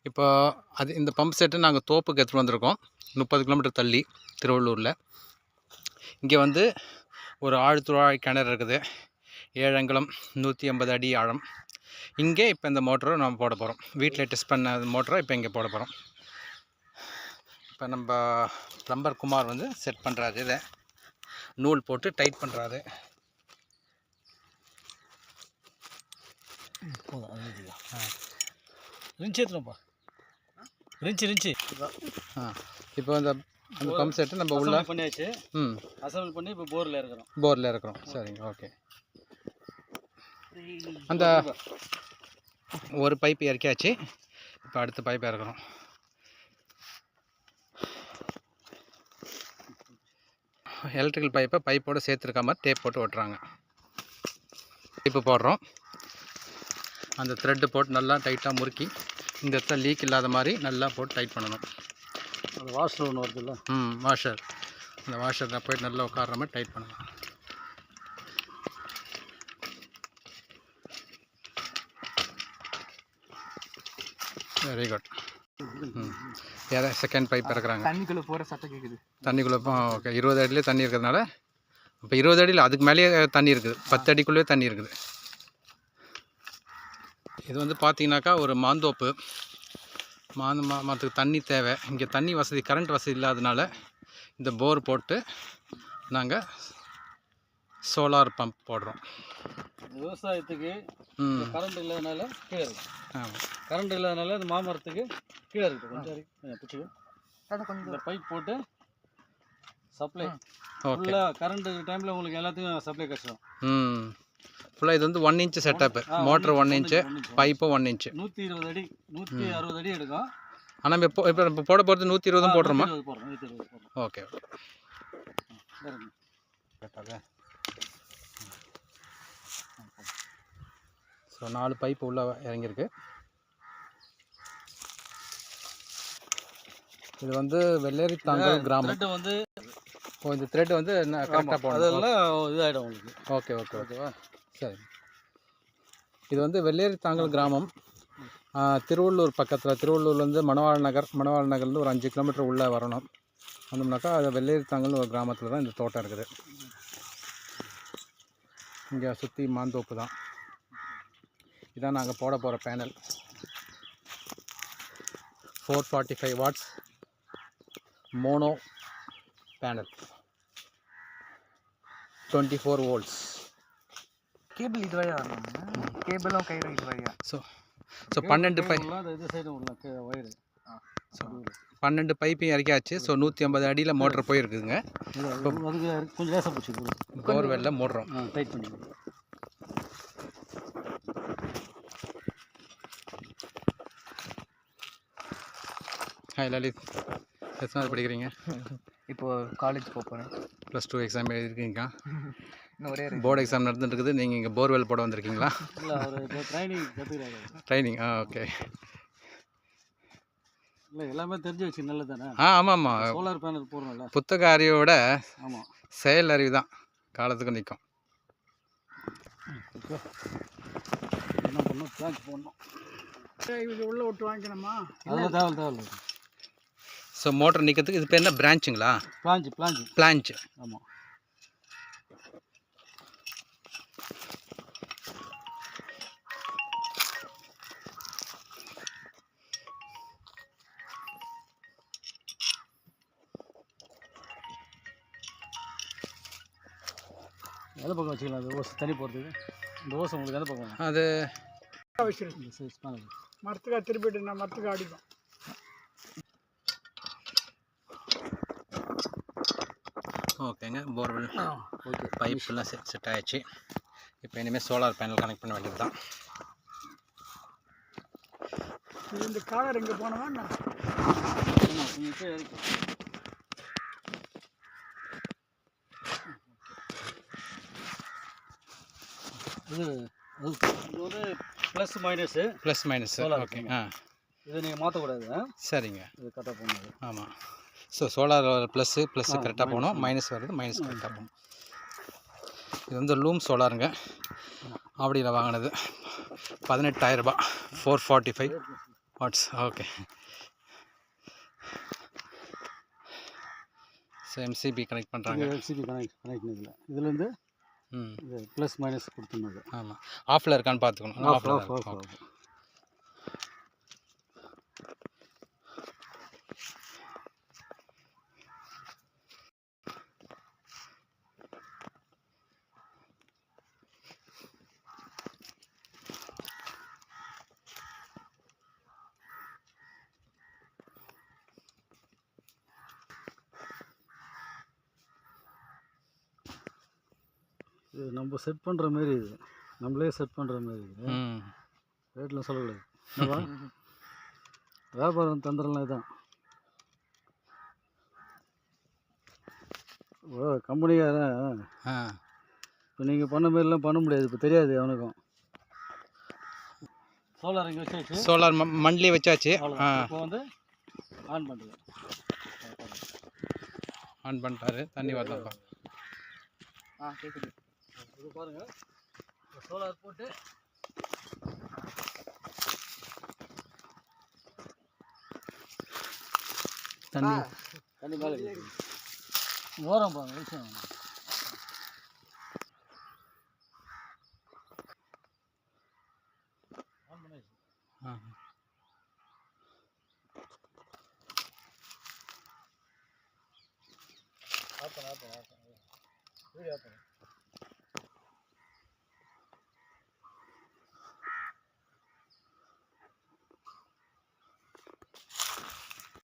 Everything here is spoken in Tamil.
இப்போ அது இந்த பம்ப் செட்டு நாங்கள் தோப்புக்கு எடுத்துகிட்டு வந்திருக்கோம். 30 கிலோமீட்டர் தள்ளி திருவள்ளூரில். இங்கே வந்து ஒரு ஆழ்துழாய் கிணறு இருக்குது. 7 அங்குலம் 180 அடி ஆழம். இங்கே இப்போ இந்த மோட்டரை நம்ம போட போகிறோம். வீட்டில் டெஸ்ட் பண்ண மோட்டரை இப்போ இங்கே போட போகிறோம். இப்போ நம்ம ப்ளம்பர் குமார் வந்து செட் பண்ணுறாரு. இதை நூல் போட்டு டைட் பண்ணுறாரு. இப்போ அந்த பம்ப் செட்டு நம்ம உள்ள பண்ணியாச்சு. அசம்பிள் பண்ணி இப்போ போரில் இருக்கிறோம். சரிங்க, ஓகே. அந்த ஒரு பைப் இறக்கியாச்சு. இப்போ அடுத்த பைப் இறக்குறோம். எலக்ட்ரிக்கல் பைப்போடு சேர்த்துருக்க மாதிரி டேப் போட்டு ஓட்டுறாங்க. பைப்பு போடுறோம். அந்த த்ரெட்டு போட்டு நல்லா டைட்டாக முறுக்கி இந்த இடத்துல லீக் இல்லாத மாதிரி நல்லா போட்டு டைட் பண்ணணும். அந்த வாஷர் ஒன்று வருதுல்ல, வாஷர். அந்த வாஷரில் போய்ட்டு நல்லா உட்கார்ற மாதிரி டைட் பண்ணணும். Very good. செகண்ட் பைப் இறக்குறாங்க. தண்ணிக்குள்ளே போகிற சத்தம் கேட்குது. தண்ணிக்குள்ளே ஓகே. 20 அடியிலே தண்ணி இருக்கிறதுனால இப்போ 20 அடியில் அதுக்கு மேலேயே தண்ணி இருக்குது. 10 அடிக்குள்ளேயே தண்ணி இருக்குது. இது வந்து பார்த்தீங்கன்னாக்கா ஒரு மாந்தோப்பு. மரத்துக்கு தண்ணி தேவை. இங்கே தண்ணி வசதி, கரண்ட் வசதி இல்லாதனால இந்த போர் போட்டு நாங்கள் சோலார் பம்ப் போடுறோம். விவசாயத்துக்கு கரண்ட் இல்லாதனால கீழே இருக்குது. கரண்ட் இல்லாதனால இந்த மாமரத்துக்கு கீழே இருக்குது. கொஞ்சம் இந்த பைப் போட்டு சப்ளை ஃபுல்லாக கரண்ட் டைமில் உங்களுக்கு எல்லாத்துக்கும் சப்ளை கஷ்டம். ஃபுல்லாக இது வந்து 1 inch setup. Motor 1 inch, pipe 1 inch. 120 அடி 160 அடி எடுக்கும். ஆனால் இப்போ போட போகிறது 120 போடுறோமா? ஓகே. ஸோ 4 பைப்பு உள்ளே இறங்கியிருக்கு. இது வந்து வெள்ளேரித்தாங்கல் கிராமம் வந்து. இந்த த்ரெட் வந்து கரெக்டாக போடணும். அதெல்லாம் இதாகிடும் உங்களுக்கு. ஓகே. ஓகேவா? சரி. இது வந்து வெள்ளேரித்தாங்கல் கிராமம், திருவள்ளூர் பக்கத்தில். திருவள்ளூர்லேருந்து மணவாள் நகர்லேருந்து ஒரு 5 கிலோமீட்டர் உள்ளே வரணும். வந்தோம்னாக்கா அது வெள்ளேரித்தாங்கல்னு ஒரு கிராமத்தில் தான் இந்த தோட்டம் இருக்குது. இங்கே சுற்றி மாந்தோப்பு தான். இதான் நாங்கள் போட போகிற panel. 445 watts mono panel, 24 volts. Cable இது வழியாக வரணும். கேபிளும் கயிறு இது வழியாக. ஸோ 12 பைப்பையும் இறக்கியாச்சு. ஸோ 150 அடியில் மோட்டர் போயிருக்குதுங்க. கொஞ்சம் லேசாக பிடிச்சி போர்வெல்ல மூடுறோம். டைட் பண்ணி. ஹாய் லலித், எத்தனாவது படிக்கிறீங்க? இப்போது காலேஜ் போகிறேன். +2 எக்ஸாம் எழுதிருக்கீங்க. ஒரே போர்டு எக்ஸாம் நடந்துட்டுருக்குது. நீங்கள் இங்கே போர்வெல் போட வந்திருக்கீங்களா? ட்ரைனிங். ஓகே. இல்லை, எல்லாமே தெரிஞ்சு வச்சு நல்லது தானே. ஆமாம். சோலார் பேனல் போடுறோம்ல. புத்தக அறிவோட செயல் அறிவு தான் காலத்துக்கு நிற்கும். என்ன பண்ணணும்? பிளான்ச் போடணும். இது உள்ளே விட்டு வாங்கிக்கணுமா? அதெல்லாம் தேவை. ஸோ மோட்டர் நிற்கிறதுக்கு இது பேர் என்ன, பிரான்ச்சுங்களா? பிளான்ச். ஆமாம். எந்த பக்கம் வச்சுக்கலாம்? அது ஓசை தண்ணி போகிறதுக்கு இந்த ஓசை உங்களுக்கு எந்த பக்கம்? அது மரத்துக்காக திருப்பிட்டு நான் மரத்துக்கு அடிப்போம். ஓகேங்க. Borewell okay. பைப்பெல்லாம் செட் ஆகிடுச்சு. இப்போ இனிமேல் சோலார் பேனல் கனெக்ட் பண்ண வேண்டியது தான். இந்த காலர் எங்கே போனோமா? இது வந்து ப்ளஸ் மைனஸ். ஓகே. இதை நீங்கள் மாற்றக்கூடாது. சரிங்க. இது கரெக்டாக போகணும். ஆமாம். ஸோ சோலார் ப்ளஸ்ஸு கரெக்டாக போகணும், மைனஸ் வருது மைனஸ் கரெக்டாக போகணும். இது வந்து லூம் சோலாருங்க. ஆவடியில் வாங்கினது 18,000 ரூபா. 445 watts okay. So MCB connect பண்ணுறாங்க. எம்சிபி கனெக்ட் இதில் இதுலேருந்து இது ப்ளஸ் மைனஸ் கொடுத்துருந்தது. ஆமாம், ஆஃபில் இருக்கான்னு பார்த்துக்கணும். ஆஃப். இது நம்ம செட் பண்ணுற மாரி, இது நம்மளே செட் பண்ணுற மாதிரி. ரேட்லாம் சொல்லக்கூடாது. வியாபாரம் தந்திரம்லாம் இதான். ஓ கம்பெனிக்காரன் இப்போ நீங்கள் பண்ண மாதிரிலாம் பண்ண முடியாது. இப்போ தெரியாது அவனுக்கும். சோலார் இங்கே வச்சாச்சு. சோலார் மண்ட்லி வச்சாச்சு. இப்போ வந்து ஆன் பண்ணுறது. ஆன் பண்ணிட்டாரு. தண்ணி வரலப்பா. கேட்குது. இது பாருங்கள், சோலார் போட்டு தண்ணி மேலே ஓரம் பாருங்க. விஷயம் ஆன் பண்ணிடுச்சு. ஆப்பன் வீடியோ ஆப்பன்.